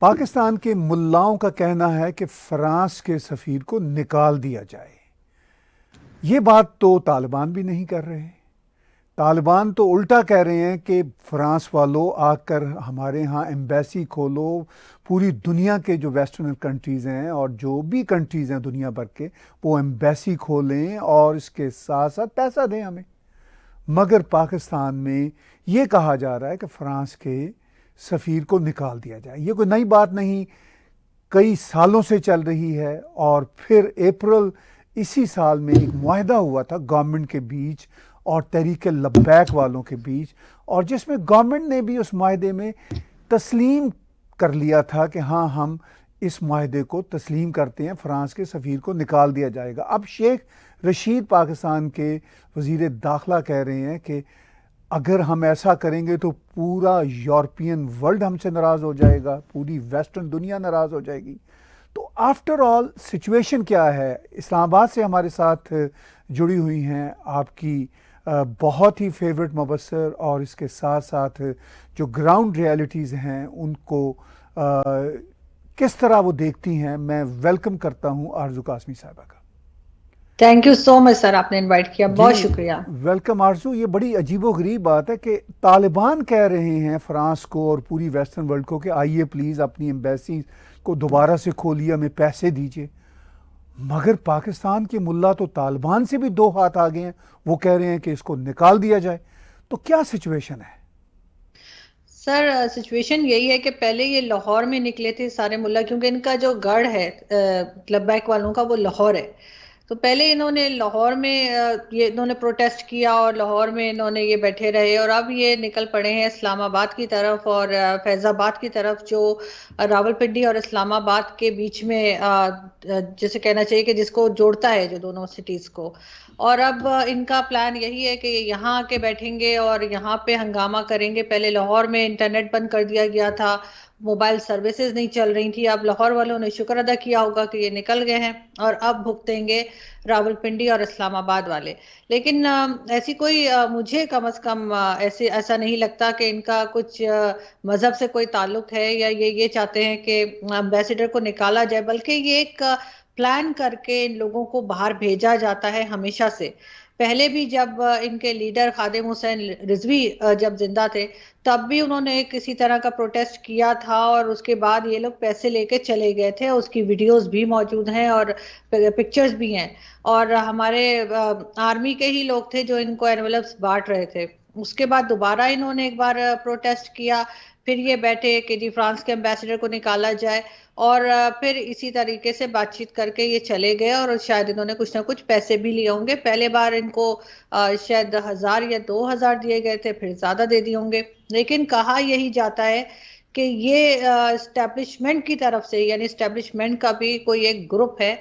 पाकिस्तान के मुल्लाओं का कहना है कि फ्रांस के सफ़ीर को निकाल दिया जाए। ये बात तो तालिबान भी नहीं कर रहे। तालिबान तो उल्टा कह रहे हैं कि फ्रांस वालों आकर हमारे यहाँ एम्बेसी खोलो, पूरी दुनिया के जो वेस्टर्न कंट्रीज़ हैं और जो भी कंट्रीज़ हैं दुनिया भर के, वो एम्बेसी खोलें और इसके साथ साथ पैसा दें हमें। मगर पाकिस्तान में ये कहा जा रहा है कि फ्रांस के सफ़ीर को निकाल दिया जाए। ये कोई नई बात नहीं, कई सालों से चल रही है। और फिर अप्रैल इसी साल में एक मुआहदा हुआ था गवर्नमेंट के बीच और तहरीक लब्बैक वालों के बीच, और जिसमें गवर्नमेंट ने भी उस मुआहदे में तस्लीम कर लिया था कि हाँ, हम इस मुआहदे को तस्लीम करते हैं, फ्रांस के सफ़ीर को निकाल दिया जाएगा। अब शेख रशीद पाकिस्तान के वज़ीर दाखिला कह रहे हैं कि अगर हम ऐसा करेंगे तो पूरा यूरोपियन वर्ल्ड हमसे नाराज़ हो जाएगा, पूरी वेस्टर्न दुनिया नाराज़ हो जाएगी। तो आफ्टर ऑल सिचुएशन क्या है? इस्लामाबाद से हमारे साथ जुड़ी हुई हैं आपकी बहुत ही फेवरेट मुबस्सर, और इसके साथ साथ जो ग्राउंड रियलिटीज़ हैं उनको किस तरह वो देखती हैं। मैं वेलकम करता हूं आरजू कासमी साहिबा का। Thank you so much sir, आपने इनवाइट किया, बहुत जी शुक्रिया। वेलकम आरजू। ये बड़ी अजीबोगरीब बात है कि तालिबान कह रहे हैं फ्रांस को और पूरी वेस्टर्न वर्ल्ड को कि आइए प्लीज़ अपनी एम्बेसी को दोबारा से खोलिए, हमें पैसे दीजिए। मगर पाकिस्तान के मुल्ला तो तालिबान से भी दो हाथ आ गए हैं, वो कह रहे हैं कि इसको निकाल दिया जाए। तो क्या सिचुएशन है? सर सिचुएशन यही है कि पहले ये लाहौर में निकले थे सारे मुल्ला, क्योंकि इनका जो गढ़ है लब्बैक वालों का, वो लाहौर है। तो पहले इन्होंने लाहौर में ये इन्होंने प्रोटेस्ट किया और लाहौर में इन्होंने ये बैठे रहे, और अब ये निकल पड़े हैं इस्लामाबाद की तरफ और फैज़ाबाद की तरफ, जो रावलपिंडी और इस्लामाबाद के बीच में जैसे कहना चाहिए कि जिसको जोड़ता है, जो दोनों सिटीज़ को। और अब इनका प्लान यही है कि यहाँ आके बैठेंगे और यहाँ पे हंगामा करेंगे। पहले लाहौर में इंटरनेट बंद कर दिया गया था, मोबाइल सर्विसेज नहीं चल रही थी। अब लाहौर वालों ने शुक्र अदा किया होगा कि ये निकल गए हैं, और अब भुगतेंगे रावलपिंडी और इस्लामाबाद वाले। लेकिन ऐसी कोई मुझे कम से कम ऐसा नहीं लगता कि इनका कुछ मजहब से कोई ताल्लुक है, या ये चाहते हैं कि एम्बेसडर को निकाला जाए, बल्कि ये एक प्लान करके इन लोगों को बाहर भेजा जाता है हमेशा से। पहले भी जब इनके लीडर खादिम हुसैन रिजवी जब जिंदा थे, तब भी उन्होंने किसी तरह का प्रोटेस्ट किया था, और उसके बाद ये लोग पैसे लेके चले गए थे। उसकी वीडियोस भी मौजूद हैं और पिक्चर्स भी हैं। और हमारे आर्मी के ही लोग थे जो इनको एनवेलप्स बांट रहे थे। उसके बाद दोबारा इन्होंने एक बार प्रोटेस्ट किया, फिर ये बैठे कि जी फ्रांस के एम्बेसडर को निकाला जाए, और फिर इसी तरीके से बातचीत करके ये चले गए, और शायद इन्होंने कुछ ना कुछ पैसे भी लिए होंगे। पहले बार इनको शायद 1000 या 2000 दिए गए थे, फिर ज्यादा दे दिए होंगे। लेकिन कहा यही जाता है कि ये एस्टेब्लिशमेंट की तरफ से, यानी एस्टेब्लिशमेंट का भी कोई एक ग्रुप है,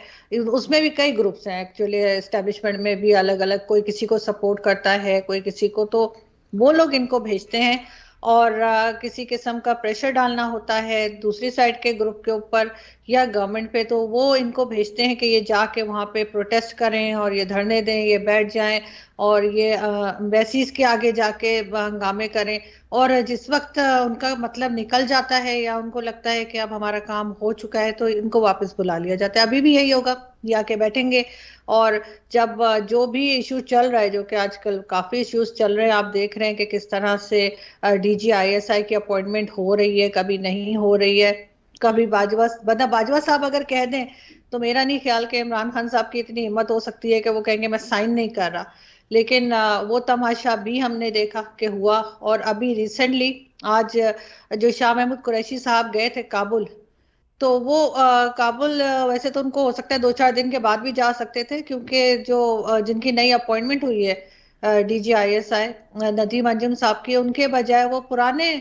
उसमें भी कई ग्रुप्स हैं एक्चुअली। एस्टेब्लिशमेंट में भी अलग अलग, कोई किसी को सपोर्ट करता है, कोई किसी को, तो वो लोग इनको भेजते हैं, और किसी किस्म का प्रेशर डालना होता है दूसरी साइड के ग्रुप के ऊपर या गवर्नमेंट पे, तो वो इनको भेजते हैं कि ये जाके वहां पे प्रोटेस्ट करें और ये धरने दें, ये बैठ जाएं, और ये एम्बेसीज के आगे जाके हंगामे करें। और जिस वक्त उनका मतलब निकल जाता है, या उनको लगता है कि अब हमारा काम हो चुका है, तो इनको वापस बुला लिया जाता है। अभी भी यही होगा, ये आके बैठेंगे। और जब जो भी इशू चल रहा है, जो कि आजकल काफी इश्यूज चल रहे हैं, आप देख रहे हैं कि किस तरह से DGISI की अपॉइंटमेंट हो रही है, कभी नहीं हो रही है, कभी बाजवा, मतलब बाजवा साहब अगर कह दें, तो मेरा नहीं ख्याल कि इमरान खान साहब की इतनी हिम्मत हो सकती है कि वो कहेंगे मैं साइन नहीं कर रहा। लेकिन वो तमाशा भी हमने देखा कि हुआ। और अभी रिसेंटली आज जो शाह महमूद कुरैशी साहब गए थे काबुल, तो वो काबुल वैसे तो उनको हो सकता है 2-4 दिन के बाद भी जा सकते थे, क्योंकि जो जिनकी नई अपॉइंटमेंट हुई है DGISI नदीम अंजुम साहब की, उनके बजाय वो पुराने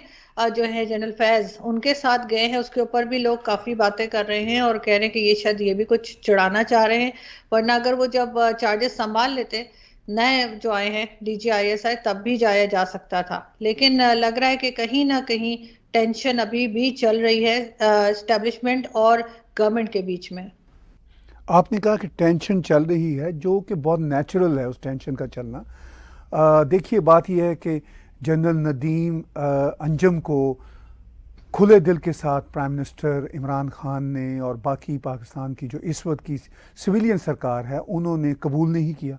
जो है जनरल फैज, उनके साथ गए हैं। उसके ऊपर भी लोग काफी बातें कर रहे हैं और कह रहे हैं कि ये शायद ये भी कुछ चिढ़ाना चाह रहे हैं। वरना अगर वो जब चार्जेस संभाल लेते, नए जो आए हैं DGISI, तब भी जाया जा सकता था। लेकिन लग रहा है कि कहीं ना कहीं टेंशन अभी भी चल रही है एस्टेब्लिशमेंट और गवर्नमेंट के बीच में। आपने कहा कि टेंशन चल रही है, जो कि बहुत नेचुरल है उस टेंशन का चलना। देखिए बात यह है कि जनरल नदीम अंजम को खुले दिल के साथ प्राइम मिनिस्टर इमरान खान ने और बाकी पाकिस्तान की जो इस वक्त की सिविलियन सरकार है उन्होंने कबूल नहीं किया,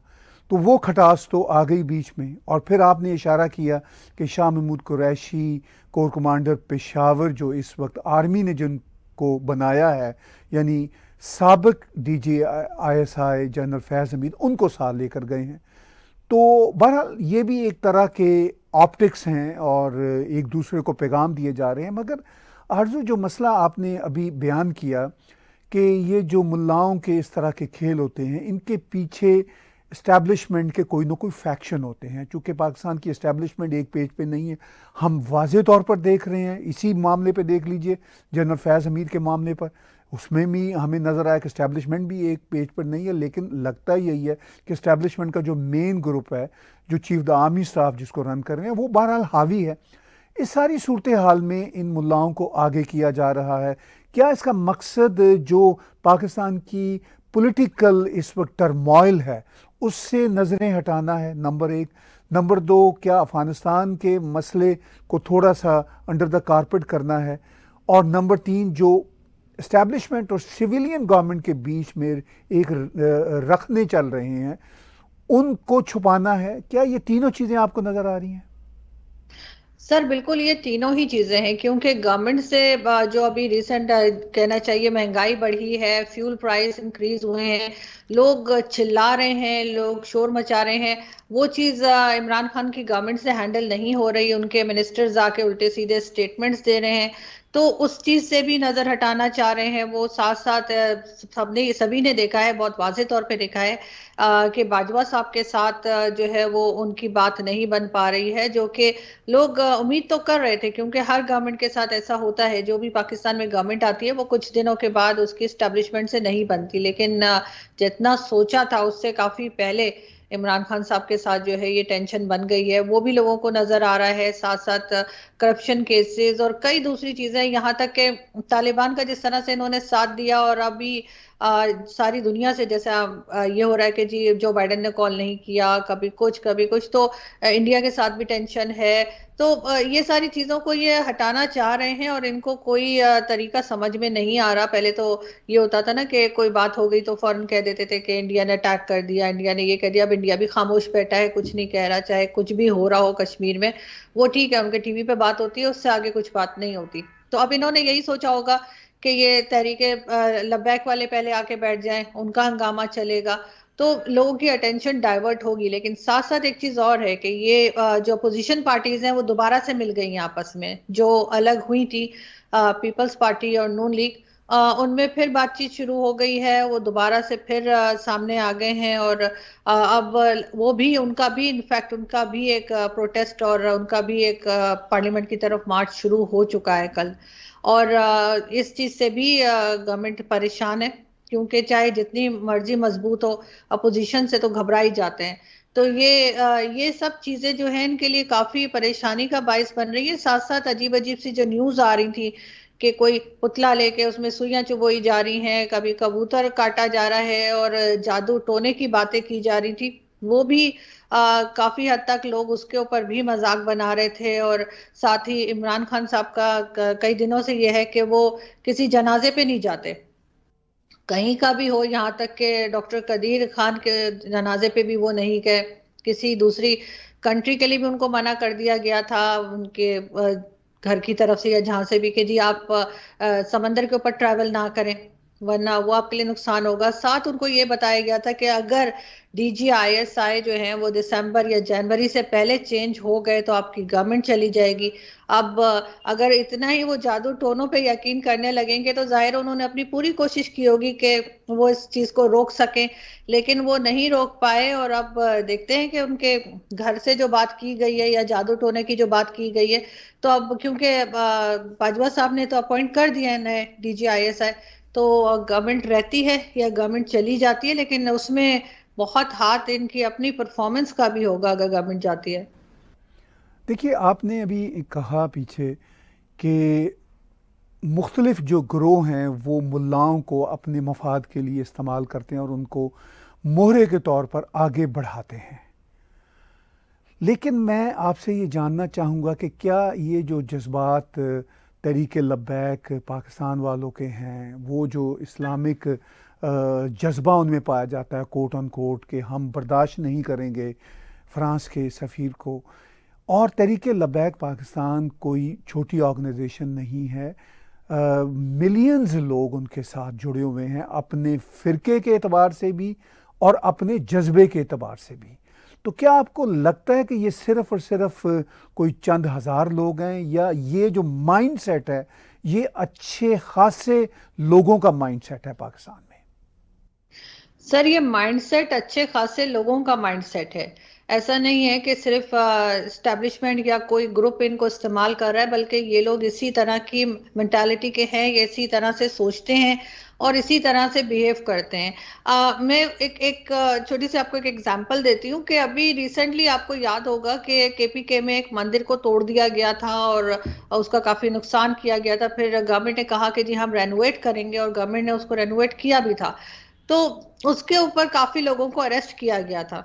तो वो खटास तो आ गई बीच में। और फिर आपने इशारा किया कि शाह महमूद कुरैशी कोर कमांडर पेशावर जो इस वक्त आर्मी ने जिनको बनाया है, यानी साबिक डीजी आईएसआई जनरल फैज़ हमीद, उनको साथ लेकर गए हैं। तो बहरहाल ये भी एक तरह के ऑप्टिक्स हैं और एक दूसरे को पैगाम दिए जा रहे हैं। मगर आरजू, जो मसला आपने अभी बयान किया कि ये जो मुल्लाओं के इस तरह के खेल होते हैं, इनके पीछे इस्टेब्लिशमेंट के कोई ना कोई फैक्शन होते हैं। चूँकि पाकिस्तान की इस्टेब्लिशमेंट एक पेज पे नहीं है, हम वाज़े तौर पर देख रहे हैं। इसी मामले पे देख लीजिए, जनरल फैज़ हमीद के मामले पर, उसमें भी हमें नज़र आया कि इस्टेब्लिशमेंट भी एक पेज पर नहीं है। लेकिन लगता यही है कि इस्टेब्लिशमेंट का जो मेन ग्रुप है, जो चीफ द आर्मी स्टाफ जिसको रन कर रहे हैं, वो बहरहाल हावी है। इस सारी सूरत हाल में इन मुल्लाओं को आगे किया जा रहा है। क्या इसका मकसद जो पाकिस्तान की पॉलिटिकल इस वक्त टर्मोइल है उससे नज़रें हटाना है, नंबर एक? नंबर दो, क्या अफ़गानिस्तान के मसले को थोड़ा सा अंडर द कारपेट करना है? और नंबर तीन, जो इस्टेब्लिशमेंट और सिविलियन गवर्नमेंट के बीच में एक रखने चल रहे हैं, उनको छुपाना है? क्या ये तीनों चीज़ें आपको नज़र आ रही हैं? सर बिल्कुल, ये तीनों ही चीजें हैं, क्योंकि गवर्नमेंट से जो अभी रिसेंट कहना चाहिए महंगाई बढ़ी है, फ्यूल प्राइस इंक्रीज हुए हैं, लोग चिल्ला रहे हैं, लोग शोर मचा रहे हैं। वो चीज इमरान खान की गवर्नमेंट से हैंडल नहीं हो रही। उनके मिनिस्टर्स आके उल्टे सीधे स्टेटमेंट्स दे रहे हैं, तो उस चीज से भी नजर हटाना चाह रहे हैं वो। साथ साथ सबने सभी ने देखा है, बहुत वाजे तौर पे देखा है कि बाजवा साहब के साथ जो है वो उनकी बात नहीं बन पा रही है, जो कि लोग उम्मीद तो कर रहे थे, क्योंकि हर गवर्नमेंट के साथ ऐसा होता है। जो भी पाकिस्तान में गवर्नमेंट आती है वो कुछ दिनों के बाद उसकी स्टैब्लिशमेंट से नहीं बनती, लेकिन जितना सोचा था उससे काफी पहले इमरान खान साहब के साथ जो है ये टेंशन बन गई है, वो भी लोगों को नजर आ रहा है। साथ साथ करप्शन केसेस और कई दूसरी चीजें, यहाँ तक के तालिबान का जिस तरह से इन्होंने साथ दिया, और अभी सारी दुनिया से जैसा ये हो रहा है कि जी जो बाइडेन ने कॉल नहीं किया, कभी कुछ तो इंडिया के साथ भी टेंशन है। तो ये सारी चीजों को ये हटाना चाह रहे हैं, और इनको कोई तरीका समझ में नहीं आ रहा। पहले तो ये होता था ना कि कोई बात हो गई तो फौरन कह देते थे कि इंडिया ने अटैक कर दिया, इंडिया ने ये कर दिया। अब इंडिया भी खामोश बैठा है, कुछ नहीं कह रहा, चाहे कुछ भी हो रहा हो कश्मीर में। वो ठीक है, उनके टीवी पे बात होती है, उससे आगे कुछ बात नहीं होती। तो अब इन्होंने यही सोचा होगा कि ये तहरीके लब्बैक वाले पहले आके बैठ जाएं, उनका हंगामा चलेगा, तो लोगों की अटेंशन डाइवर्ट होगी। लेकिन साथ साथ एक चीज और है कि ये जो अपोजिशन पार्टीज हैं वो दोबारा से मिल गई हैं आपस में, जो अलग हुई थी पीपल्स पार्टी और नून लीग, उनमें फिर बातचीत शुरू हो गई है। वो दोबारा से फिर सामने आ गए हैं, और अब वो भी, उनका भी इनफैक्ट उनका भी एक प्रोटेस्ट और उनका भी एक पार्लियामेंट की तरफ मार्च शुरू हो चुका है कल। और इस चीज से भी गवर्नमेंट परेशान है, क्योंकि चाहे जितनी मर्जी मजबूत हो, अपोजिशन से तो घबरा ही जाते हैं। तो ये सब चीजें जो है इनके लिए काफी परेशानी का बायस बन रही है। साथ साथ अजीब अजीब सी जो न्यूज आ रही थी कि कोई पुतला लेके उसमें सुइयां चुभोई जा रही हैं, कभी कबूतर काटा जा रहा है, और जादू टोने की बातें की जा रही थी, वो भी काफी हद तक लोग उसके ऊपर भी मजाक बना रहे थे। और साथ ही इमरान खान साहब का कई दिनों से ये है कि वो किसी जनाजे पे नहीं जाते, कहीं का भी हो, यहाँ तक के डॉक्टर कदीर खान के जनाजे पे भी वो नहीं गए। किसी दूसरी कंट्री के लिए भी उनको मना कर दिया गया था, उनके घर की तरफ से या जहां से भी, कि जी आप समंदर के ऊपर ट्रैवल ना करें, वरना वो आपके लिए नुकसान होगा। साथ उनको ये बताया गया था कि अगर DGISI जो है वो दिसंबर या जनवरी से पहले चेंज हो गए तो आपकी गवर्नमेंट चली जाएगी। अब अगर इतना ही वो जादू टोनों पे यकीन करने लगेंगे तो जाहिर उन्होंने अपनी पूरी कोशिश की होगी कि वो इस चीज को रोक सकें, लेकिन वो नहीं रोक पाए। और अब देखते हैं कि उनके घर से जो बात की गई है या जादू टोने की जो बात की गई है, तो अब क्योंकि बाजवा साहब ने तो अपॉइंट कर दिया है नए DGISI, तो गवर्नमेंट रहती है या गवर्नमेंट चली जाती है, लेकिन उसमें बहुत हाथ इनकी अपनी परफॉर्मेंस का भी होगा अगर गवर्नमेंट जाती है। देखिए, आपने अभी कहा पीछे कि मुख्तलिफ जो ग्रोह हैं वो मुल्लाओं को अपने मफाद के लिए इस्तेमाल करते हैं और उनको मोहरे के तौर पर आगे बढ़ाते हैं। लेकिन मैं आपसे ये जानना चाहूँगा कि क्या ये जो जज्बात तरीके लब्बैक पाकिस्तान वालों के हैं, वो जो इस्लामिक जज्बा उनमें पाया जाता है कोट ऑन कोट कि हम बर्दाश्त नहीं करेंगे फ़्रांस के सफ़ीर को। और तरीके लब्बैक पाकिस्तान कोई छोटी ऑर्गेनाइजेशन नहीं है, मिलियंस लोग उनके साथ जुड़े हुए हैं, अपने फ़िरके के एतबार से भी और अपने जज्बे के एतबार से भी। तो क्या आपको लगता है कि ये सिर्फ़ और सिर्फ़ कोई चंद हज़ार लोग हैं, या ये जो माइंड सेट है ये अच्छे खासे लोगों का माइंड सेट है पाकिस्तान में? सर, ये माइंडसेट अच्छे खासे लोगों का माइंडसेट है। ऐसा नहीं है कि सिर्फ एस्टेब्लिशमेंट या कोई ग्रुप इनको इस्तेमाल कर रहा है, बल्कि ये लोग इसी तरह की मेंटालिटी के हैं, ये इसी तरह से सोचते हैं और इसी तरह से बिहेव करते हैं। मैं एक एक छोटी सी आपको एक एग्जांपल देती हूँ कि अभी रिसेंटली आपको याद होगा कि केपीके में एक मंदिर को तोड़ दिया गया था और उसका काफी नुकसान किया गया था। फिर गवर्नमेंट ने कहा कि जी हम रेनोवेट करेंगे, और गवर्नमेंट ने उसको रेनोवेट किया भी था। तो उसके ऊपर काफी लोगों को अरेस्ट किया गया था,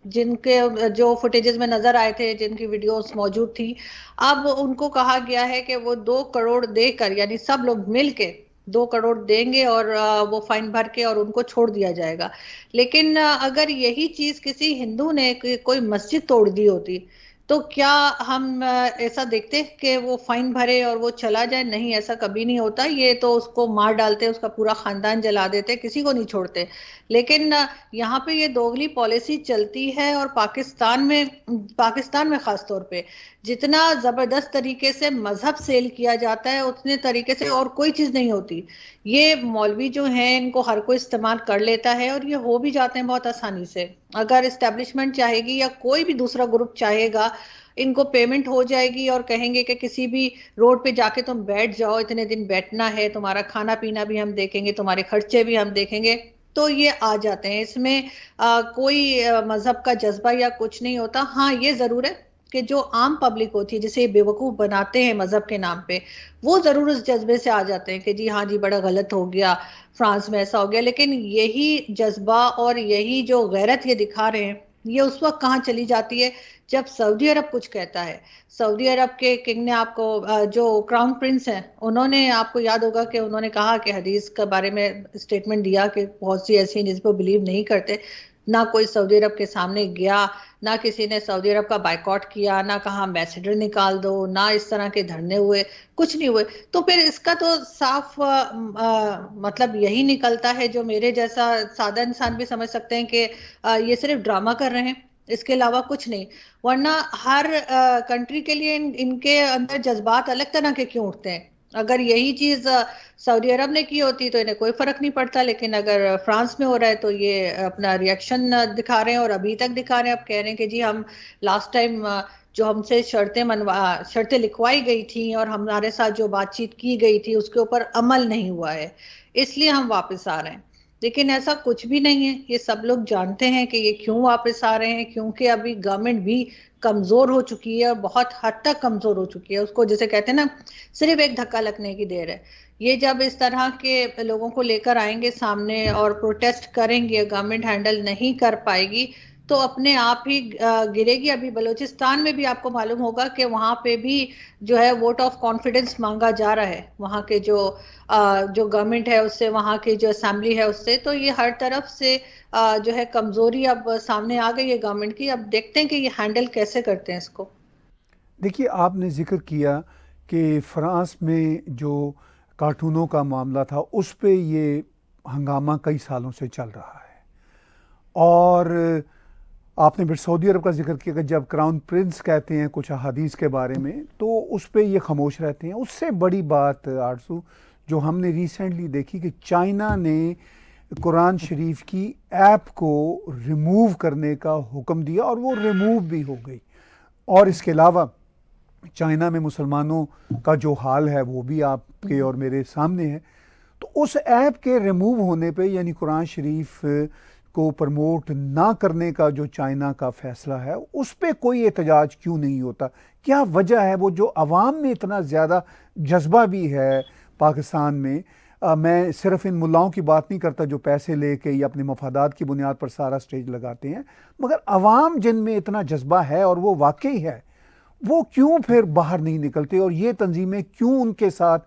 जिनके जो फुटेजेस में नजर आए थे, जिनकी वीडियोस मौजूद थी। अब उनको कहा गया है कि वो 2 करोड़ देकर, यानी सब लोग मिलके 2 करोड़ देंगे और वो फाइन भर के और उनको छोड़ दिया जाएगा। लेकिन अगर यही चीज किसी हिंदू ने कोई मस्जिद तोड़ दी होती, तो क्या हम ऐसा देखते कि वो फाइन भरे और वो चला जाए? नहीं, ऐसा कभी नहीं होता। ये तो उसको मार डालते, उसका पूरा खानदान जला देते, किसी को नहीं छोड़ते। लेकिन यहाँ पे ये दोगली पॉलिसी चलती है, और पाकिस्तान में खास तौर पे जितना जबरदस्त तरीके से मजहब सेल किया जाता है, उतने तरीके से और कोई चीज नहीं होती। ये मौलवी जो हैं, इनको हर कोई इस्तेमाल कर लेता है और ये हो भी जाते हैं बहुत आसानी से। अगर एस्टेब्लिशमेंट चाहेगी या कोई भी दूसरा ग्रुप चाहेगा, इनको पेमेंट हो जाएगी और कहेंगे कि किसी भी रोड पे जाके तुम बैठ जाओ, इतने दिन बैठना है, तुम्हारा खाना पीना भी हम देखेंगे, तुम्हारे खर्चे भी हम देखेंगे, तो ये आ जाते हैं। इसमें कोई मजहब का जज्बा या कुछ नहीं होता। हाँ, ये जरूर है कि जो आम पब्लिक होती है, जिसे बेवकूफ बनाते हैं मजहब के नाम पे, वो जरूर उस जज्बे से आ जाते हैं कि जी हाँ जी, बड़ा गलत हो गया, फ्रांस में ऐसा हो गया। लेकिन यही जज्बा और यही जो गैरत ये दिखा रहे हैं, ये उस वक्त कहाँ चली जाती है जब सऊदी अरब कुछ कहता है। सऊदी अरब के किंग ने आपको जो क्राउन प्रिंस हैं, उन्होंने, आपको याद होगा कि उन्होंने कहा कि हदीस के बारे में स्टेटमेंट दिया कि बहुत सी ऐसी जिस पर बिलीव नहीं करते। ना कोई सऊदी अरब के सामने गया, ना किसी ने सऊदी अरब का बायकॉट किया, ना कहा एम्बेसडर निकाल दो, ना इस तरह के धरने हुए, कुछ नहीं हुए। तो फिर इसका तो साफ मतलब यही निकलता है, जो मेरे जैसा सादा इंसान भी समझ सकते हैं कि ये सिर्फ ड्रामा कर रहे हैं, इसके अलावा कुछ नहीं। वरना हर कंट्री के लिए इनके अंदर जज्बात अलग तरह के क्यों उठते हैं? अगर यही चीज सऊदी अरब ने की होती तो इन्हें कोई फर्क नहीं पड़ता। लेकिन अगर फ्रांस में हो रहा है तो ये अपना रिएक्शन दिखा रहे हैं, और अभी तक दिखा रहे हैं। अब कह रहे हैं कि जी हम लास्ट टाइम जो हमसे शर्तें लिखवाई गई थी और हमारे साथ जो बातचीत की गई थी, उसके ऊपर अमल नहीं हुआ है, इसलिए हम वापस आ रहे हैं। लेकिन ऐसा कुछ भी नहीं है। ये सब लोग जानते हैं कि ये क्यों वापस आ रहे हैं, क्योंकि अभी गवर्नमेंट भी कमजोर हो चुकी है, और बहुत हद तक कमजोर हो चुकी है। उसको जैसे कहते हैं ना, सिर्फ एक धक्का लगने की देर है। ये जब इस तरह के लोगों को लेकर आएंगे सामने और प्रोटेस्ट करेंगे, गवर्नमेंट हैंडल नहीं कर पाएगी, तो अपने आप ही गिरेगी। अभी बलूचिस्तान में भी आपको मालूम होगा कि वहां पे भी जो है वोट ऑफ कॉन्फिडेंस मांगा जा रहा है, वहां के जो गवर्नमेंट है उससे, वहां की जो असेंबली है उससे। तो ये हर तरफ से जो है कमजोरी अब सामने आ गई है गवर्नमेंट की। अब देखते हैं कि ये हैंडल कैसे करते हैं इसको। देखिए, आपने जिक्र किया कि फ्रांस में जो कार्टूनों का मामला था उस पे ये हंगामा कई सालों से चल रहा है, और आपने फिर सऊदी अरब का जिक्र किया कि जब क्राउन प्रिंस कहते हैं कुछ अहादीस के बारे में तो उस पर ये खामोश रहते हैं। उससे बड़ी बात आरजू जो हमने रिसेंटली देखी कि चाइना ने कुरान शरीफ की ऐप को रिमूव करने का हुक्म दिया, और वो रिमूव भी हो गई। और इसके अलावा चाइना में मुसलमानों का जो हाल है वो भी आपके और मेरे सामने है। तो उस ऐप के रिमूव होने पे, यानी कुरान शरीफ को प्रमोट ना करने का जो चाइना का फैसला है, उस पे कोई एहतजाज क्यों नहीं होता? क्या वजह है? वो जो अवाम में इतना ज़्यादा जज्बा भी है पाकिस्तान में, मैं सिर्फ इन मुल्लाओं की बात नहीं करता जो पैसे लेके या अपने मफादात की बुनियाद पर सारा स्टेज लगाते हैं, मगर अवाम जिनमें इतना जज्बा है और वो वाकई है, वो क्यों फिर बाहर नहीं निकलते, और ये तंजीमें क्यों उनके साथ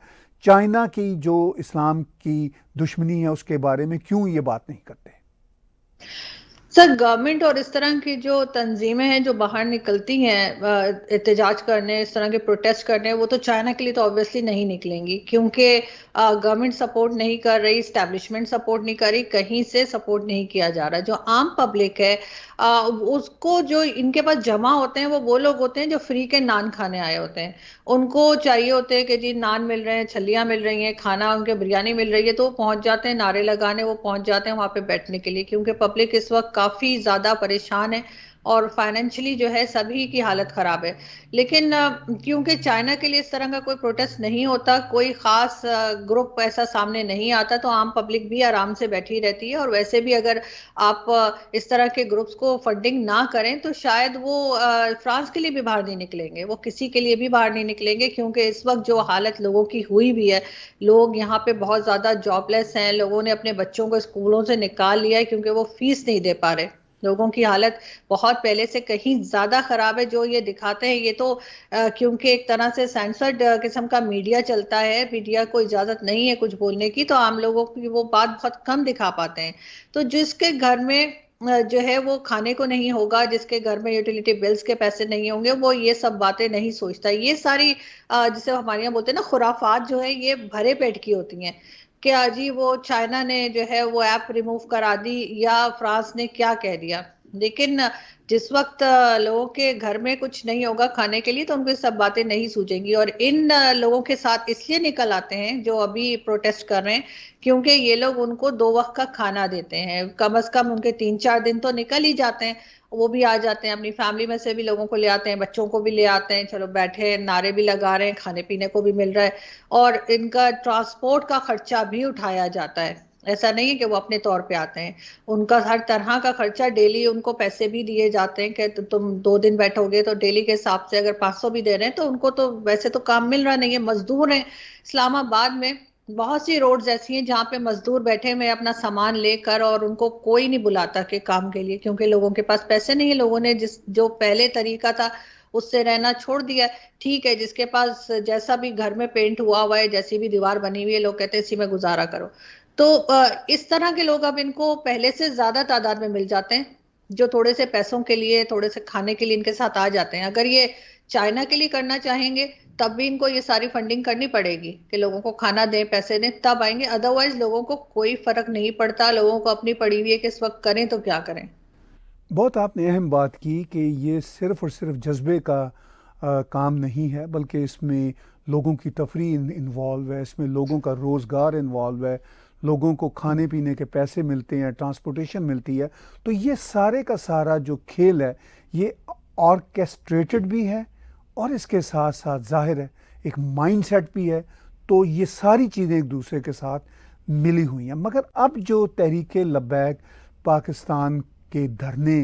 चाइना की जो इस्लाम की दुश्मनी है उसके बारे में क्यों ये बात नहीं करते? सर गवर्नमेंट और इस तरह की जो तंजीमें हैं जो बाहर निकलती हैं एहतजाज करने, इस तरह के प्रोटेस्ट करने, वो तो चाइना के लिए तो ऑब्वियसली नहीं निकलेंगी, क्योंकि गवर्नमेंट सपोर्ट नहीं कर रही, स्टैब्लिशमेंट सपोर्ट नहीं कर रही, कहीं से सपोर्ट नहीं किया जा रहा। जो आम पब्लिक है उसको, जो इनके पास जमा होते हैं वो लोग होते हैं जो फ्री के नान खाने आए होते हैं। उनको चाहिए होते हैं कि जी नान मिल रहे हैं, छलियां मिल रही हैं, खाना उनके बिरयानी मिल रही है, तो वो पहुंच जाते हैं नारे लगाने, वो पहुंच जाते हैं वहां पे बैठने के लिए, क्योंकि पब्लिक इस वक्त काफी ज्यादा परेशान है और फाइनेंशियली जो है सभी की हालत खराब है। लेकिन क्योंकि चाइना के लिए इस तरह का कोई प्रोटेस्ट नहीं होता, कोई खास ग्रुप ऐसा सामने नहीं आता, तो आम पब्लिक भी आराम से बैठी रहती है। और वैसे भी अगर आप इस तरह के ग्रुप्स को फंडिंग ना करें तो शायद वो फ्रांस के लिए भी बाहर नहीं निकलेंगे, वो किसी के लिए भी बाहर नहीं निकलेंगे, क्योंकि इस वक्त जो हालत लोगों की हुई भी है, लोग यहाँ पे बहुत ज्यादा जॉबलेस हैं, लोगों ने अपने बच्चों को स्कूलों से निकाल लिया है क्योंकि वो फीस नहीं दे पा रहे। लोगों की हालत बहुत पहले से कहीं ज्यादा खराब है। जो ये दिखाते हैं ये तो क्योंकि एक तरह से सेंसर्ड किस्म का मीडिया चलता है, मीडिया को इजाजत नहीं है कुछ बोलने की, तो आम लोगों की वो बात बहुत कम दिखा पाते हैं। तो जिसके घर में जो है वो खाने को नहीं होगा, जिसके घर में यूटिलिटी बिल्स के पैसे नहीं होंगे, वो ये सब बातें नहीं सोचता। ये सारी जिसे हमारे यहाँ बोलते हैं ना खुराफात, जो है ये भरे पेट की होती हैं। क्या जी वो चाइना ने जो है वो ऐप रिमूव करा दी या फ्रांस ने क्या कह दिया, लेकिन जिस वक्त लोगों के घर में कुछ नहीं होगा खाने के लिए तो उनको ये सब बातें नहीं सूझेंगी। और इन लोगों के साथ इसलिए निकल आते हैं जो अभी प्रोटेस्ट कर रहे हैं, क्योंकि ये लोग उनको 2 वक्त का खाना देते हैं, कम से कम उनके 3-4 दिन तो निकल ही जाते हैं। वो भी आ जाते हैं, अपनी फैमिली में से भी लोगों को ले आते हैं, बच्चों को भी ले आते हैं, चलो बैठे नारे भी लगा रहे हैं, खाने पीने को भी मिल रहा है, और इनका ट्रांसपोर्ट का खर्चा भी उठाया जाता है। ऐसा नहीं है कि वो अपने तौर पे आते हैं, उनका हर तरह का खर्चा डेली उनको पैसे भी दिए जाते हैं कि तुम 2 दिन बैठोगे तो डेली के हिसाब से अगर 500 भी दे रहे हैं तो उनको तो वैसे तो काम मिल रहा नहीं है, मजदूर हैं। इस्लामाबाद में बहुत सी रोड्स ऐसी हैं जहाँ पे मजदूर बैठे हुए अपना सामान लेकर, और उनको कोई नहीं बुलाता कि काम के लिए, क्योंकि लोगों के पास पैसे नहीं है। लोगों ने जिस जो पहले तरीका था उससे रहना छोड़ दिया है। ठीक है, जिसके पास जैसा भी घर में पेंट हुआ हुआ है, जैसी भी दीवार बनी हुई है, लोग कहते हैं इसी में गुजारा करो। तो इस तरह के लोग अब इनको पहले से ज्यादा तादाद में मिल जाते हैं, जो थोड़े से पैसों के लिए, थोड़े से खाने के लिए इनके साथ आ जाते हैं। अगर ये चाइना के लिए करना चाहेंगे तब भी इनको ये सारी फंडिंग करनी पड़ेगी कि लोगों को खाना दें, पैसे दें, तब आएंगे। अदरवाइज लोगों को कोई फर्क नहीं पड़ता, लोगों को अपनी पड़ी हुई है कि इस वक्त करें तो क्या करें। बहुत आपने अहम बात की कि ये सिर्फ और सिर्फ जज्बे का काम नहीं है, बल्कि इसमें लोगों की तफरी इन्वॉल्व है, इसमें लोगों का रोज़गार इन्वॉल्व है, लोगों को खाने पीने के पैसे मिलते हैं, ट्रांसपोर्टेशन मिलती है। तो ये सारे का सारा जो खेल है ये ऑर्केस्ट्रेटेड भी है, और इसके साथ साथ जाहिर है एक माइंडसेट भी है। तो ये सारी चीज़ें एक दूसरे के साथ मिली हुई हैं। मगर अब जो तहरीक लब्बैक पाकिस्तान के धरने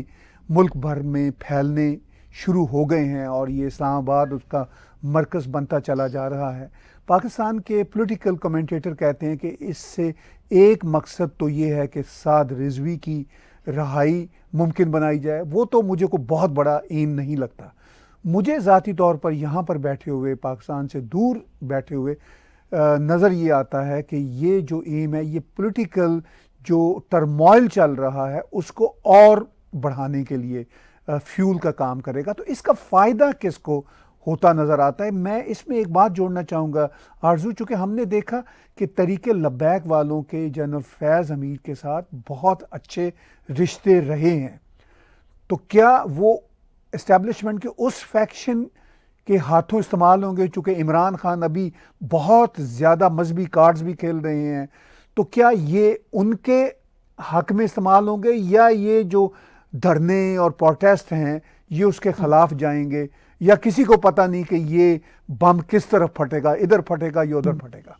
मुल्क भर में फैलने शुरू हो गए हैं और ये इस्लामाबाद उसका मरकज़ बनता चला जा रहा है, पाकिस्तान के पॉलिटिकल कमेंटेटर कहते हैं कि इससे एक मकसद तो ये है कि साद रिजवी की रहाई मुमकिन बनाई जाए। वो तो मुझे को बहुत बड़ा एम नहीं लगता। मुझे ज़ाती तौर पर यहाँ पर बैठे हुए, पाकिस्तान से दूर बैठे हुए नज़र ये आता है कि ये जो एम है ये पॉलिटिकल जो टर्मोइल चल रहा है उसको और बढ़ाने के लिए फ्यूल का काम करेगा। तो इसका फ़ायदा किसको होता नज़र आता है? मैं इसमें एक बात जोड़ना चाहूँगा आरजू, चूँकि हमने देखा कि तरीके लब्बैक वालों के जनरल फैज़ हमीद के साथ बहुत अच्छे रिश्ते रहे हैं, तो क्या वो इस्टेब्लिशमेंट के उस फैक्शन के हाथों इस्तेमाल होंगे? चूँकि इमरान खान अभी बहुत ज़्यादा मजहबी कार्ड्स भी खेल रहे हैं, तो क्या ये उनके हक में इस्तेमाल होंगे या ये जो धरने और प्रोटेस्ट हैं ये उसके खिलाफ जाएंगे, या किसी को पता नहीं कि ये बम किस तरफ फटेगा, इधर फटेगा या उधर फटेगा?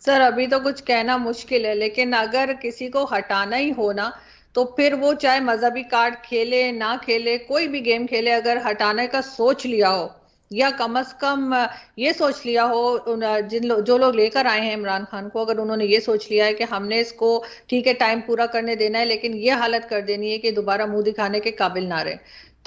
सर अभी तो कुछ कहना मुश्किल है, लेकिन अगर किसी को हटाना ही हो ना, तो फिर वो चाहे मजहबी कार्ड खेले ना खेले, कोई भी गेम खेले, अगर हटाने का सोच लिया हो, या कम से कम ये सोच लिया हो, जो लोग लेकर आए हैं इमरान खान को, अगर उन्होंने ये सोच लिया है कि हमने इसको ठीक है टाइम पूरा करने देना है, लेकिन ये हालत कर देनी है कि दोबारा मुंह दिखाने के काबिल ना रहे,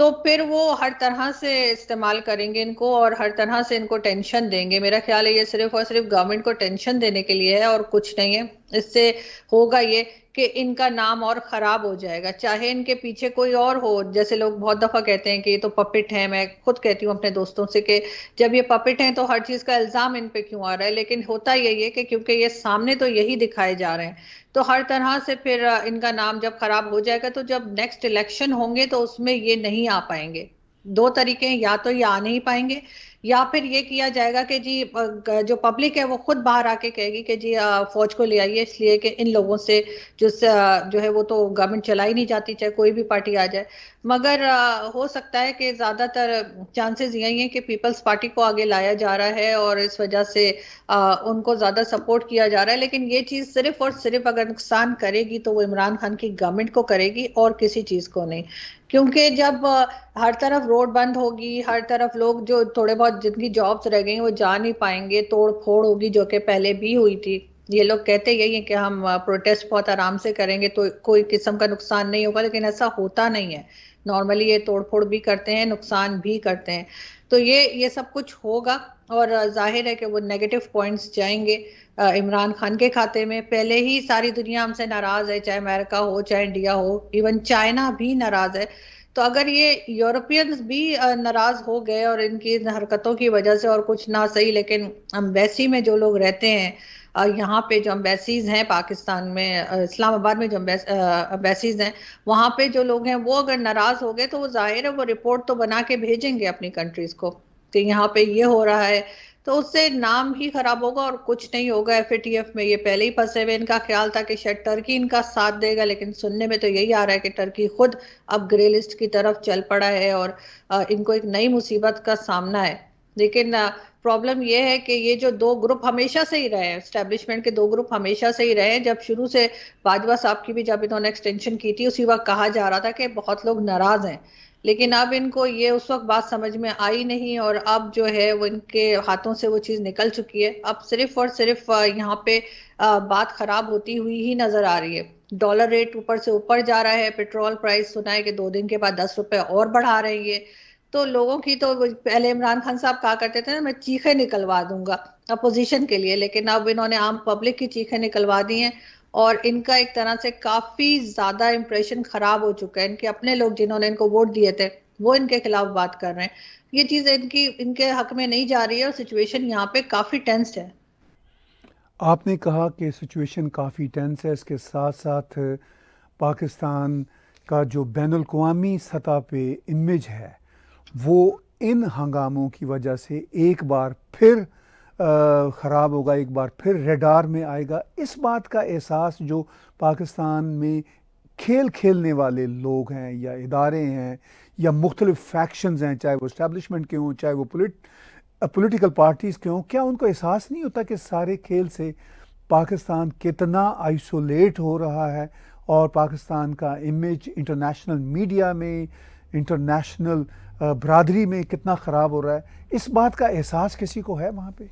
तो फिर वो हर तरह से इस्तेमाल करेंगे इनको और हर तरह से इनको टेंशन देंगे। मेरा ख्याल है ये सिर्फ और सिर्फ गवर्नमेंट को टेंशन देने के लिए है और कुछ नहीं है। इससे होगा ये कि इनका नाम और खराब हो जाएगा, चाहे इनके पीछे कोई और हो। जैसे लोग बहुत दफा कहते हैं कि ये तो पपिट है, मैं खुद कहती हूँ अपने दोस्तों से कि जब ये पपिट हैं तो हर चीज का इल्जाम इन पे क्यों आ रहा है, लेकिन होता यही है कि क्योंकि ये सामने तो यही दिखाए जा रहे हैं, तो हर तरह से फिर इनका नाम जब खराब हो जाएगा तो जब नेक्स्ट इलेक्शन होंगे तो उसमें ये नहीं आ पाएंगे। दो तरीके हैं, या तो ये आ नहीं पाएंगे या फिर ये किया जाएगा कि जी जो पब्लिक है वो खुद बाहर आके कहेगी कि जी फौज को ले आइए, इसलिए कि इन लोगों से जो है वो तो गवर्नमेंट चलाई नहीं जाती चाहे कोई भी पार्टी आ जाए। मगर हो सकता है कि ज्यादातर चांसेस यही है कि पीपल्स पार्टी को आगे लाया जा रहा है और इस वजह से उनको ज्यादा सपोर्ट किया जा रहा है। लेकिन ये चीज सिर्फ और सिर्फ अगर नुकसान करेगी तो वो इमरान खान की गवर्नमेंट को करेगी और किसी चीज को नहीं। क्योंकि जब हर तरफ रोड बंद होगी, हर तरफ लोग जो थोड़े बहुत जिनकी जॉब्स रह गई वो जा नहीं पाएंगे, तोड़ फोड़ होगी जो कि पहले भी हुई थी। ये लोग कहते यही है कि हम प्रोटेस्ट बहुत आराम से करेंगे तो कोई किस्म का नुकसान नहीं होगा, लेकिन ऐसा होता नहीं है। नॉर्मली ये तोड़फोड़ भी करते हैं, नुकसान भी करते हैं। तो ये सब कुछ होगा और जाहिर है कि वो नेगेटिव पॉइंट्स जाएंगे इमरान खान के खाते में। पहले ही सारी दुनिया हमसे नाराज है, चाहे अमेरिका हो चाहे इंडिया हो, इवन चाइना भी नाराज है। तो अगर ये यूरोपियंस भी नाराज हो गए और इनकी इन हरकतों की वजह से, और कुछ ना सही लेकिन एम्बेसी में जो लोग रहते हैं, यहाँ पे जो एम्बेसीज हैं पाकिस्तान में, इस्लामाबाद में जो एम्बेसीज हैं, वहां पे जो लोग हैं वो अगर नाराज हो गए तो वो जाहिर है वो रिपोर्ट तो बना के भेजेंगे अपनी कंट्रीज को कि यहाँ पे ये हो रहा है। तो उससे नाम ही खराब होगा और कुछ नहीं होगा। एफएटीएफ में ये पहले ही फंसे हुए, इनका ख्याल था कि शायद टर्की इनका साथ देगा, लेकिन सुनने में तो यही आ रहा है कि टर्की खुद अब ग्रे लिस्ट की तरफ चल पड़ा है और इनको एक नई मुसीबत का सामना है। लेकिन प्रॉब्लम यह है कि ये जो दो ग्रुप हमेशा से ही रहे हैं, एस्टेब्लिशमेंट के दो ग्रुप हमेशा से ही रहे हैं। जब शुरू से बाजवा साहब की भी जब इन्होंने एक्सटेंशन की थी उसी वक्त कहा जा रहा था कि बहुत लोग नाराज हैं, लेकिन अब इनको ये उस वक्त बात समझ में आई नहीं और अब जो है वो इनके हाथों से वो चीज निकल चुकी है। अब सिर्फ और सिर्फ यहाँ पे बात खराब होती हुई ही नजर आ रही है। डॉलर रेट ऊपर से ऊपर जा रहा है, पेट्रोल प्राइस सुना है कि 2 दिन के बाद 10 रुपए और बढ़ा रही है। तो लोगों की तो पहले इमरान खान साहब कहा करते थे ना, मैं चीखें निकलवा दूंगा अपोजिशन के लिए, लेकिन अब इन्होंने आम पब्लिक की चीखें निकलवा दी हैं और इनका एक तरह से काफी ज्यादा इंप्रेशन खराब हो चुका है। इनके अपने लोग जिन्होंने इनको वोट दिए थे वो इनके खिलाफ बात कर रहे हैं। ये चीज इनके हक में नहीं जा रही है और सिचुएशन यहाँ पे काफी टेंस्ड है। आपने कहा कि सिचुएशन काफ़ी टेंस है, इसके साथ साथ पाकिस्तान का जो बैनुल-अक़वामी सतह पे इमेज है वो इन हंगामों की वजह से एक बार फिर ख़राब होगा, एक बार फिर रडार में आएगा। इस बात का एहसास जो पाकिस्तान में खेल खेलने वाले लोग हैं या इदारे हैं या मुख्तलिफ फैक्शंस हैं, चाहे वो इस्टेब्लिशमेंट के हों चाहे वो पॉलिटिकल पार्टीज़ के हों, क्या उनको एहसास नहीं होता कि सारे खेल से पाकिस्तान कितना आइसोलेट हो रहा है और पाकिस्तान का इमेज इंटरनेशनल मीडिया में, इंटरनेशनल बरादरी में कितना ख़राब हो रहा है? इस बात का एहसास किसी को है वहाँ पे?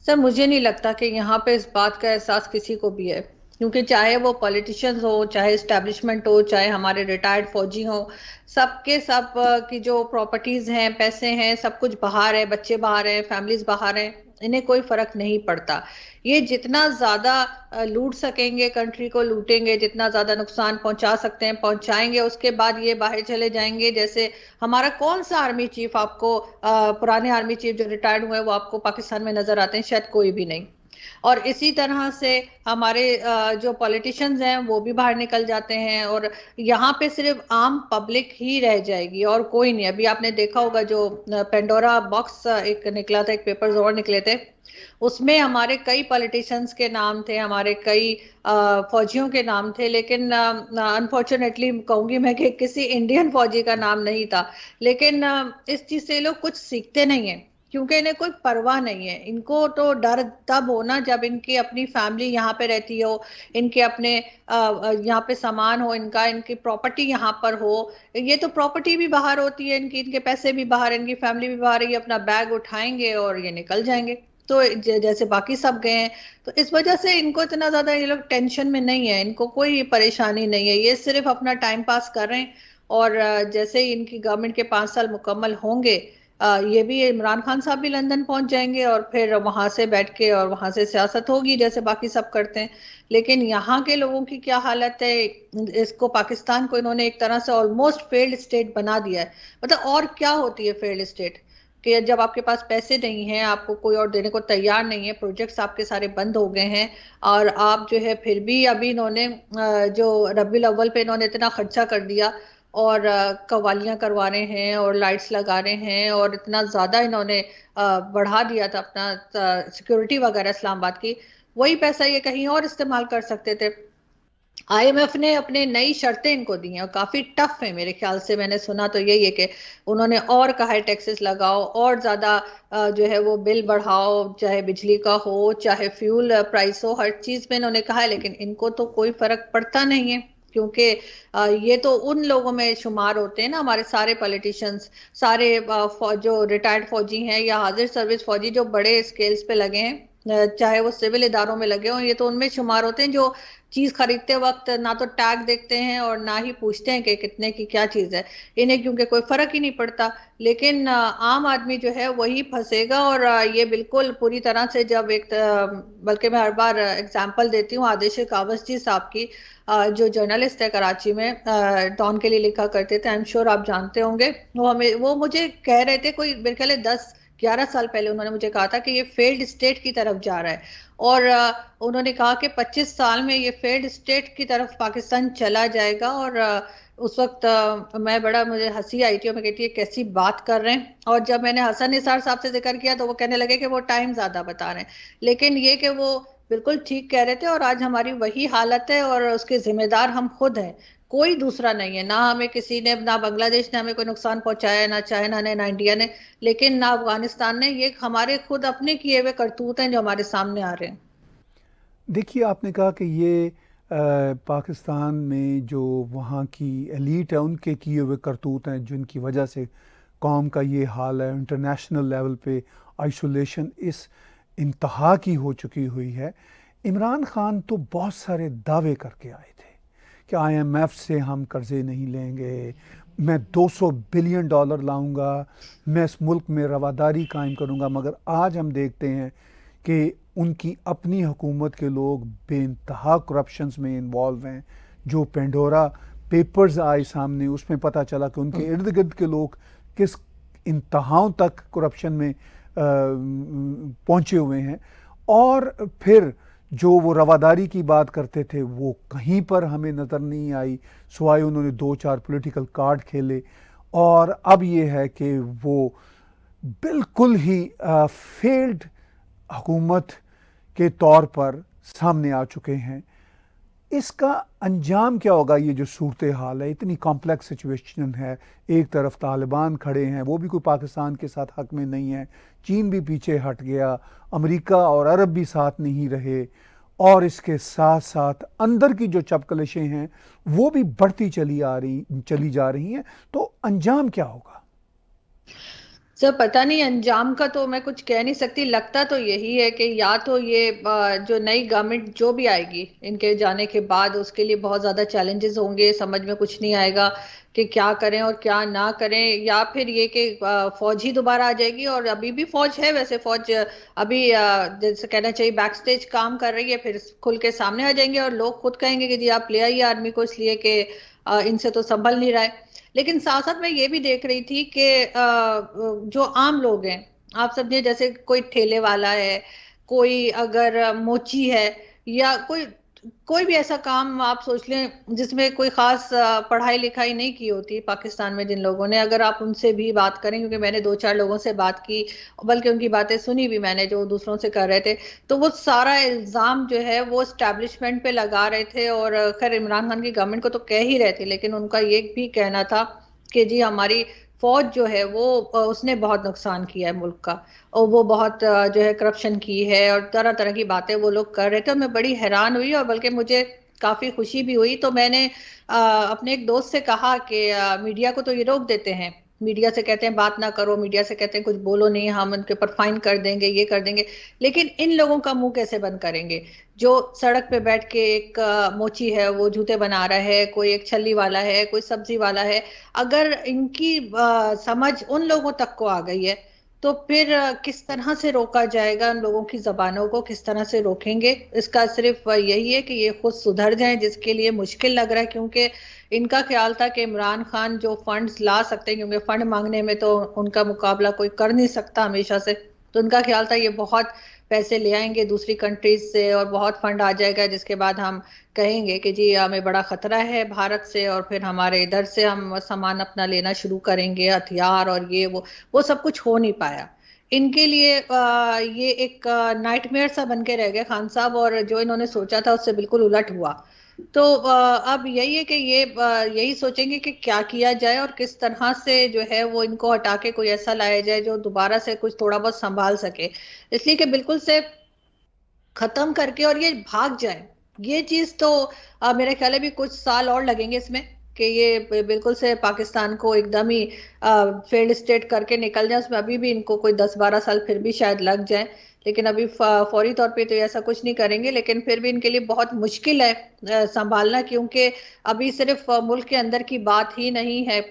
सर मुझे नहीं लगता कि यहाँ पे इस बात का एहसास किसी को भी है, क्योंकि चाहे वो पॉलिटिशियंस हो, चाहे इस्टेब्लिशमेंट हो, चाहे हमारे रिटायर्ड फौजी हो, सबके सब की जो प्रॉपर्टीज हैं, पैसे हैं, सब कुछ बाहर है, बच्चे बाहर हैं, फैमिलीज बाहर हैं, इन्हें कोई फर्क नहीं पड़ता। ये जितना ज्यादा लूट सकेंगे, कंट्री को लूटेंगे, जितना ज्यादा नुकसान पहुंचा सकते हैं पहुंचाएंगे, उसके बाद ये बाहर चले जाएंगे। जैसे हमारा कौन सा आर्मी चीफ आपको पुराने आर्मी चीफ जो रिटायर्ड हुए वो आपको पाकिस्तान में नजर आते हैं? शायद कोई भी नहीं। और इसी तरह से हमारे जो पॉलिटिशियंस हैं वो भी बाहर निकल जाते हैं और यहाँ पे सिर्फ आम पब्लिक ही रह जाएगी और कोई नहीं। अभी आपने देखा होगा जो पेंडोरा बॉक्स एक निकला था, एक पेपर्स और निकले थे, उसमें हमारे कई पॉलिटिशियंस के नाम थे, हमारे कई फौजियों के नाम थे, लेकिन अनफॉर्चुनेटली कहूंगी मैं कि किसी इंडियन फौजी का नाम नहीं था। लेकिन इस चीज से लोग कुछ सीखते नहीं है, क्योंकि इन्हें कोई परवाह नहीं है। इनको तो डर तब होना जब इनकी अपनी फैमिली यहाँ पे रहती हो, इनके अपने यहाँ पे सामान हो, इनकी प्रॉपर्टी यहाँ पर हो। ये तो प्रॉपर्टी भी बाहर होती है इनकी, इनके पैसे भी बाहर, इनकी फैमिली भी बाहर है, ये अपना बैग उठाएंगे और ये निकल जाएंगे तो जैसे बाकी सब गए हैं। तो इस वजह से इनको इतना ज्यादा ये लोग टेंशन में नहीं है, इनको कोई परेशानी नहीं है, ये सिर्फ अपना टाइम पास कर रहे हैं और जैसे ही इनकी गवर्नमेंट के 5 साल मुकम्मल होंगे, ये भी इमरान खान साहब भी लंदन पहुंच जाएंगे और फिर वहां से बैठ के और वहां से सियासत होगी जैसे बाकी सब करते हैं। लेकिन यहाँ के लोगों की क्या हालत है, इसको पाकिस्तान को इन्होंने एक तरह से ऑलमोस्ट फेल्ड स्टेट बना दिया है। मतलब और क्या होती है फेल्ड स्टेट, कि जब आपके पास पैसे नहीं है, आपको कोई और देने को तैयार नहीं है, प्रोजेक्ट्स आपके सारे बंद हो गए हैं, और आप जो है फिर भी अभी इन्होंने जो रबीउल अव्वल पे इन्होंने इतना खर्चा कर दिया और कवालियां करवा रहे हैं और लाइट्स लगा रहे हैं और इतना ज्यादा इन्होंने बढ़ा दिया था अपना सिक्योरिटी वगैरह इस्लामाबाद की। वही पैसा ये कहीं और इस्तेमाल कर सकते थे। आईएमएफ ने अपने नई शर्तें इनको दी हैं और काफी टफ है मेरे ख्याल से, मैंने सुना तो यही है कि उन्होंने और कहा है टैक्सेस लगाओ और ज्यादा जो है वो बिल बढ़ाओ, चाहे बिजली का हो चाहे फ्यूल प्राइस हो, हर चीज में इन्होंने कहा है। लेकिन इनको तो कोई फर्क पड़ता नहीं है, क्योंकि ये तो उन लोगों में शुमार होते हैं ना, हमारे सारे पॉलिटिशियंस, सारे जो रिटायर्ड फौजी हैं या हाजिर सर्विस फौजी जो बड़े स्केल्स पे लगे हैं, चाहे वो सिविल इदारों में लगे हों, ये तो उनमें शुमार होते हैं जो चीज खरीदते वक्त ना तो टैग देखते हैं और ना ही पूछते हैं कि कितने की क्या चीज है, इन्हें क्योंकि कोई फर्क ही नहीं पड़ता। लेकिन आम आदमी जो है वही फंसेगा। और ये बिल्कुल पूरी तरह से जब एक बल्कि मैं हर बार एग्जांपल देती हूँ आदिश कावस जी साहब की, जो जर्नलिस्ट है कराची में, डॉन के लिए लिखा करते थे, आई एम श्योर आप जानते होंगे। वो मुझे कह रहे थे, कोई मेरे ख्याल 10-11 साल पहले उन्होंने मुझे कहा था कि ये फेल्ड स्टेट की तरफ जा रहा है। और उन्होंने कहा कि 25 साल में ये फेल्ड स्टेट की तरफ पाकिस्तान चला जाएगा। और उस वक्त मुझे हंसी आई थी और मैं कहती है कैसी बात कर रहे हैं। और जब मैंने हसन निसार साहब से जिक्र किया तो वो कहने लगे कि वो टाइम ज्यादा बता रहे हैं, लेकिन ये कि वो बिल्कुल ठीक कह रहे थे। और आज हमारी वही हालत है और उसके जिम्मेदार हम खुद हैं, कोई दूसरा नहीं है। ना हमें किसी ने, ना बांग्लादेश ने हमें कोई नुकसान पहुंचाया, ना चाइना ने, ना इंडिया ने, लेकिन ना अफगानिस्तान ने। ये हमारे खुद अपने किए हुए करतूत हैं जो हमारे सामने आ रहे हैं। देखिए, आपने कहा कि ये पाकिस्तान में जो वहाँ की एलीट है उनके किए हुए करतूत हैं जिनकी वजह से कौम का ये हाल है। इंटरनेशनल लेवल पे आइसोलेशन इस इंतहा की हो चुकी हुई है। इमरान खान तो बहुत सारे दावे करके आए थे कि आईएमएफ से हम कर्जे नहीं लेंगे, मैं 200 बिलियन डॉलर लाऊंगा, मैं इस मुल्क में रवादारी कायम करूंगा। मगर आज हम देखते हैं कि उनकी अपनी हुकूमत के लोग बेइंतहा करप्शंस में इन्वॉल्व हैं। जो पेंडोरा पेपर्स आए सामने उसमें पता चला कि उनके इर्द गिर्द के लोग किस इंतहाओं तक करप्शन में पहुंचे हुए हैं। और फिर जो वो रवादारी की बात करते थे वो कहीं पर हमें नज़र नहीं आई, सिवाय उन्होंने 2-4 पॉलिटिकल कार्ड खेले। और अब ये है कि वो बिल्कुल ही फेल्ड हुकूमत के तौर पर सामने आ चुके हैं। इसका अंजाम क्या होगा? ये जो सूरत हाल है, इतनी कॉम्प्लेक्स सिचुएशन है, एक तरफ तालिबान खड़े हैं, वो भी कोई पाकिस्तान के साथ हक में नहीं है, चीन भी पीछे हट गया, अमेरिका और अरब भी साथ नहीं रहे, और इसके साथ साथ अंदर की जो चपकलशें हैं वो भी बढ़ती चली जा रही हैं। तो अंजाम क्या होगा? सर पता नहीं, अंजाम का तो मैं कुछ कह नहीं सकती। लगता तो यही है कि या तो ये जो नई गवर्नमेंट जो भी आएगी इनके जाने के बाद, उसके लिए बहुत ज्यादा चैलेंजेस होंगे, समझ में कुछ नहीं आएगा कि क्या करें और क्या ना करें। या फिर ये कि फौज ही दोबारा आ जाएगी, और अभी भी फौज है वैसे, फौज अभी जैसे कहना चाहिए बैक स्टेज काम कर रही है, फिर खुल के सामने आ जाएंगे और लोग खुद कहेंगे कि जी आप ले आइए आर्मी को, इसलिए कि इनसे तो संभल नहीं रहा है। लेकिन साथ साथ मैं ये भी देख रही थी कि जो आम लोग हैं, आप समझिए जैसे कोई ठेले वाला है, कोई अगर मोची है, या कोई कोई भी ऐसा काम आप सोच लें जिसमें कोई खास पढ़ाई लिखाई नहीं की होती पाकिस्तान में, जिन लोगों ने, अगर आप उनसे भी बात करें, क्योंकि मैंने 2-4 लोगों से बात की, बल्कि उनकी बातें सुनी भी मैंने जो दूसरों से कर रहे थे, तो वो सारा इल्जाम जो है वो एस्टैब्लिशमेंट पे लगा रहे थे। और खैर इमरान खान की गवर्नमेंट को तो कह ही रहे थे, लेकिन उनका ये भी कहना था कि जी हमारी फौज जो है वो उसने बहुत नुकसान किया है मुल्क का, और वो बहुत जो है करप्शन की है, और तरह तरह की बातें वो लोग कर रहे थे। और मैं बड़ी हैरान हुई और बल्कि मुझे काफी खुशी भी हुई। तो मैंने अपने एक दोस्त से कहा कि मीडिया को तो ये रोक देते हैं मीडिया से कहते हैं बात ना करो, मीडिया से कहते हैं कुछ बोलो नहीं, हम उनके ऊपर फाइन कर देंगे, ये कर देंगे। लेकिन इन लोगों का मुंह कैसे बंद करेंगे जो सड़क पे बैठ के एक मोची है वो जूते बना रहा है, कोई एक छल्ली वाला है, कोई सब्जी वाला है। अगर इनकी समझ उन लोगों तक को आ गई है तो फिर किस तरह से रोका जाएगा, उन लोगों की जबानों को किस तरह से रोकेंगे? इसका सिर्फ यही है कि ये खुद सुधर जाएं, जिसके लिए मुश्किल लग रहा है, क्योंकि इनका ख्याल था कि इमरान खान जो फंड्स ला सकते हैं, क्योंकि फंड मांगने में तो उनका मुकाबला कोई कर नहीं सकता हमेशा से, तो उनका ख्याल था ये बहुत पैसे ले आएंगे दूसरी कंट्रीज से और बहुत फंड आ जाएगा, जिसके बाद हम कहेंगे कि जी हमें बड़ा खतरा है भारत से, और फिर हमारे इधर से हम सामान अपना लेना शुरू करेंगे, हथियार और ये वो सब कुछ हो नहीं पाया। इनके लिए ये एक नाइटमेयर सा बन के रह गया खान साहब, और जो इन्होंने सोचा था उससे बिल्कुल उलट हुआ। तो अब यही है कि ये यही सोचेंगे कि क्या किया जाए और किस तरह से जो है वो इनको हटा के कोई ऐसा लाया जाए जो दोबारा से कुछ थोड़ा बहुत संभाल सके, इसलिए कि बिल्कुल से खत्म करके और ये भाग जाए, ये चीज तो मेरे ख्याल है भी कुछ साल और लगेंगे इसमें, कि ये बिल्कुल से पाकिस्तान को एकदम ही फेल्ड स्टेट करके निकल जाए। उसमें अभी भी इनको कोई 10-12 साल फिर भी शायद लग जाए, लेकिन अभी फौरी तौर पे तो ऐसा कुछ नहीं करेंगे, लेकिन फिर भी इनके लिए बहुत मुश्किल है संभालना, क्योंकि अभी सिर्फ मुल्क के अंदर की बात ही नहीं है,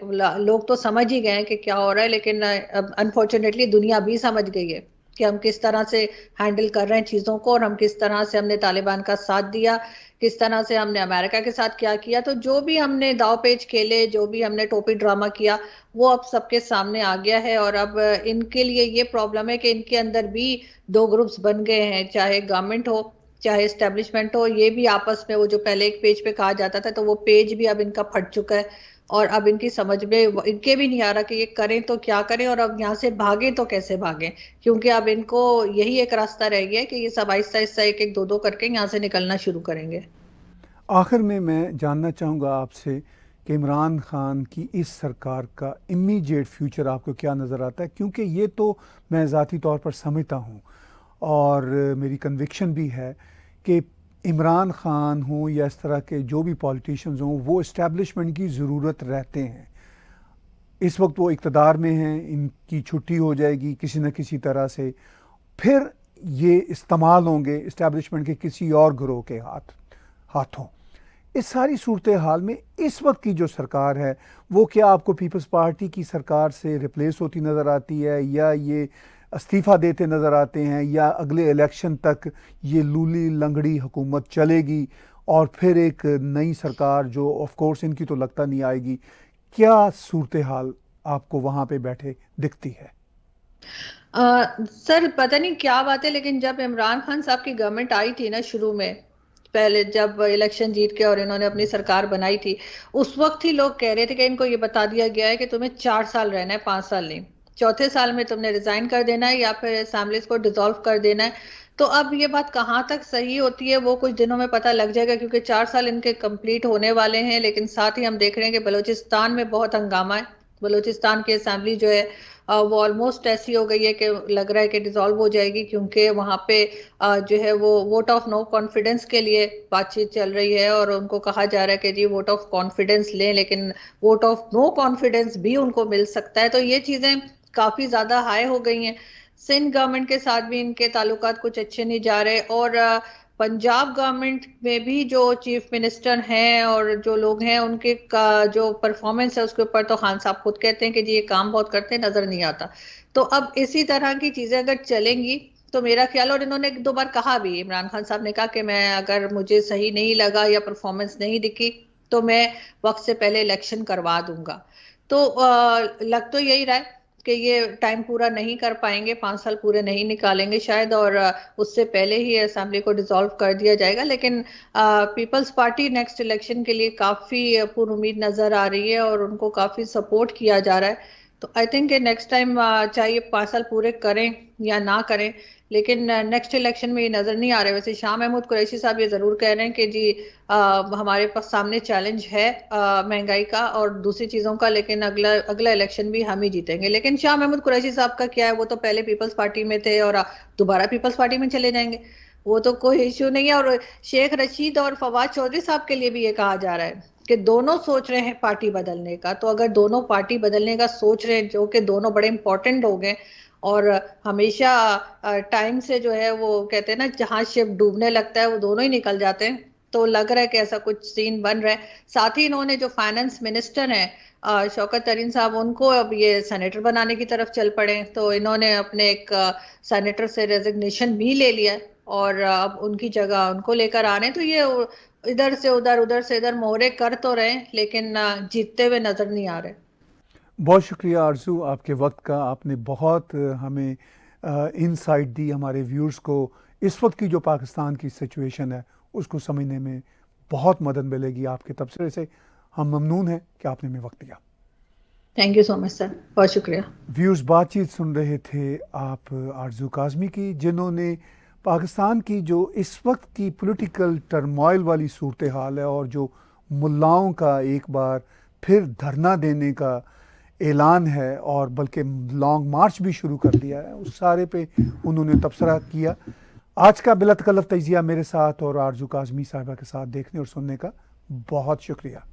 लोग तो समझ ही गए हैं कि क्या हो रहा है, लेकिन अनफॉर्चुनेटली दुनिया भी समझ गई है कि हम किस तरह से हैंडल कर रहे हैं चीजों को, और हम किस तरह से हमने तालिबान का साथ दिया, किस तरह से हमने अमेरिका के साथ क्या किया। तो जो भी हमने दाव पेच खेले, जो भी हमने टोपी ड्रामा किया, वो अब सबके सामने आ गया है। और अब इनके लिए ये प्रॉब्लम है कि इनके अंदर भी दो ग्रुप्स बन गए हैं, चाहे गवर्नमेंट हो चाहे एस्टेब्लिशमेंट हो, ये भी आपस में वो जो पहले एक पेज पे कहा जाता था, तो वो पेज भी अब इनका फट चुका है। और अब इनकी समझ में इनके भी नहीं आ रहा कि ये करें तो क्या करें, और अब यहाँ से भागे तो कैसे भागें, क्योंकि अब इनको यही एक रास्ता रह गया है कि ये सब आहिस्ता आहिस्ता एक एक दो दो करके यहाँ से निकलना शुरू करेंगे। आखिर में मैं जानना चाहूँगा आपसे कि इमरान खान की इस सरकार का इमीडिएट फ्यूचर आपको क्या नज़र आता है, क्योंकि ये तो मैं ज़ाती तौर पर समझता हूँ और मेरी कन्विक्शन भी है कि इमरान खान हो या इस तरह के जो भी पॉलिटिशियंस हों, वो इस्टेब्लिशमेंट की ज़रूरत रहते हैं। इस वक्त वो इक़्तिदार में हैं, इनकी छुट्टी हो जाएगी किसी न किसी तरह से, फिर ये इस्तेमाल होंगे इस्टेब्लिशमेंट के किसी और गिरोह के हाथों। इस सारी सूरत हाल में इस वक्त की जो सरकार है वो क्या आपको पीपल्स पार्टी की सरकार से रिप्लेस होती नज़र आती है, या ये इस्तीफ़ा देते नज़र आते हैं, या अगले इलेक्शन तक ये लूली लंगड़ी हुकूमत चलेगी और फिर एक नई सरकार जो ऑफ कोर्स इनकी तो लगता नहीं आएगी? क्या सूरत हाल आपको वहाँ पे बैठे दिखती है? सर पता नहीं क्या बात है, लेकिन जब इमरान खान साहब की गवर्नमेंट आई थी ना शुरू में, पहले जब इलेक्शन जीत के और इन्होंने अपनी सरकार बनाई थी, उस वक्त ही लोग कह रहे थे कि इनको ये बता दिया गया है कि तुम्हें 4 साल रहना है, 5 साल नहीं, चौथे साल में तुमने रिजाइन कर देना है या फिर असेंबलीज को डिसॉल्व कर देना है। तो अब ये बात कहाँ तक सही होती है वो कुछ दिनों में पता लग जाएगा, क्योंकि 4 साल इनके कंप्लीट होने वाले हैं। लेकिन साथ ही हम देख रहे हैं कि बलूचिस्तान में बहुत हंगामा है, बलूचिस्तान की असेंबली जो है वो ऑलमोस्ट ऐसी हो गई है कि लग रहा है कि डिसॉल्व हो जाएगी, क्योंकि वहां पे जो है वो वोट ऑफ नो कॉन्फिडेंस के लिए बातचीत चल रही है, और उनको कहा जा रहा है कि जी वोट ऑफ कॉन्फिडेंस लें, लेकिन वोट ऑफ नो कॉन्फिडेंस भी उनको मिल सकता है। तो ये चीजें काफी ज्यादा हाई हो गई हैं। सिंध गवर्नमेंट के साथ भी इनके ताल्लुकात कुछ अच्छे नहीं जा रहे, और पंजाब गवर्नमेंट में भी जो चीफ मिनिस्टर हैं और जो लोग हैं उनके का जो परफॉर्मेंस है उसके ऊपर तो खान साहब खुद कहते हैं कि जी ये काम बहुत करते हैं, नजर नहीं आता। तो अब इसी तरह की चीजें अगर चलेंगी तो मेरा ख्याल, और इन्होंने एक दो बार कहा भी, इमरान खान साहब ने कहा कि मैं अगर मुझे सही नहीं लगा या परफॉर्मेंस नहीं दिखी तो मैं वक्त से पहले इलेक्शन करवा दूंगा। तो लग तो यही रहा है कि ये टाइम पूरा नहीं कर पाएंगे, 5 साल पूरे नहीं निकालेंगे शायद, और उससे पहले ही असेंबली को डिसॉल्व कर दिया जाएगा। लेकिन पीपल्स पार्टी नेक्स्ट इलेक्शन के लिए काफी पुरुमीद नजर आ रही है और उनको काफी सपोर्ट किया जा रहा है। तो आई थिंक नेक्स्ट टाइम चाहे 5 साल पूरे करें या ना करें, लेकिन नेक्स्ट इलेक्शन में ये नजर नहीं आ रहे। वैसे शाह महमूद कुरैशी साहब ये जरूर कह रहे हैं कि जी हमारे पास सामने चैलेंज है महंगाई का और दूसरी चीजों का, लेकिन अगला अगला इलेक्शन भी हम ही जीतेंगे। लेकिन शाह महमूद कुरैशी साहब का क्या है, वो तो पहले पीपल्स पार्टी में थे और दोबारा पीपल्स पार्टी में चले जाएंगे। वो तो कोई इश्यू नहीं है। और शेख रशीद और फवाद चौधरी साहब के लिए भी ये कहा जा रहा है कि दोनों सोच रहे हैं पार्टी बदलने का। तो अगर दोनों पार्टी बदलने का सोच रहे हैं, जो कि दोनों बड़े इंपॉर्टेंट हो गए, और हमेशा टाइम से जो है वो कहते हैं ना, जहां शिप डूबने लगता है वो दोनों ही निकल जाते हैं। तो लग रहा है कि ऐसा कुछ सीन बन रहा है। साथ ही इन्होंने जो फाइनेंस मिनिस्टर हैं शौकत तरीन साहब, उनको अब ये सेनेटर बनाने की तरफ चल पड़े। तो इन्होंने अपने एक सेनेटर से रेजिग्नेशन भी ले लिया और अब उनकी जगह उनको लेकर आने। तो ये इधर से उधर, उधर से इधर मोहरे कर तो रहे हैं, लेकिन जीतते हुए नजर नहीं आ रहे। बहुत शुक्रिया आरजू आपके वक्त का। आपने बहुत हमें इनसाइट दी हमारे व्यूअर्स को। इस वक्त की जो पाकिस्तान की सिचुएशन है उसको समझने में बहुत मदद मिलेगी आपके तबसरे से। हम ममनून हैं कि आपने हमें वक्त दिया। Thank you so much sir, बहुत शुक्रिया। व्यूअर्स, बातचीत सुन रहे थे आप आरजू काज़मी की, जिन्होंने पाकिस्तान की जो इस वक्त की पॉलिटिकल टर्मोइल वाली सूरत हाल है और जो मुल्लाओं का एक बार फिर धरना देने का ऐलान है और बल्कि लॉन्ग मार्च भी शुरू कर दिया है, उस सारे पे उन्होंने तबसरा किया। आज का बिला तकल्लुफ़ तजिया मेरे साथ और आरजू काज़मी साहिबा के साथ देखने और सुनने का बहुत शुक्रिया।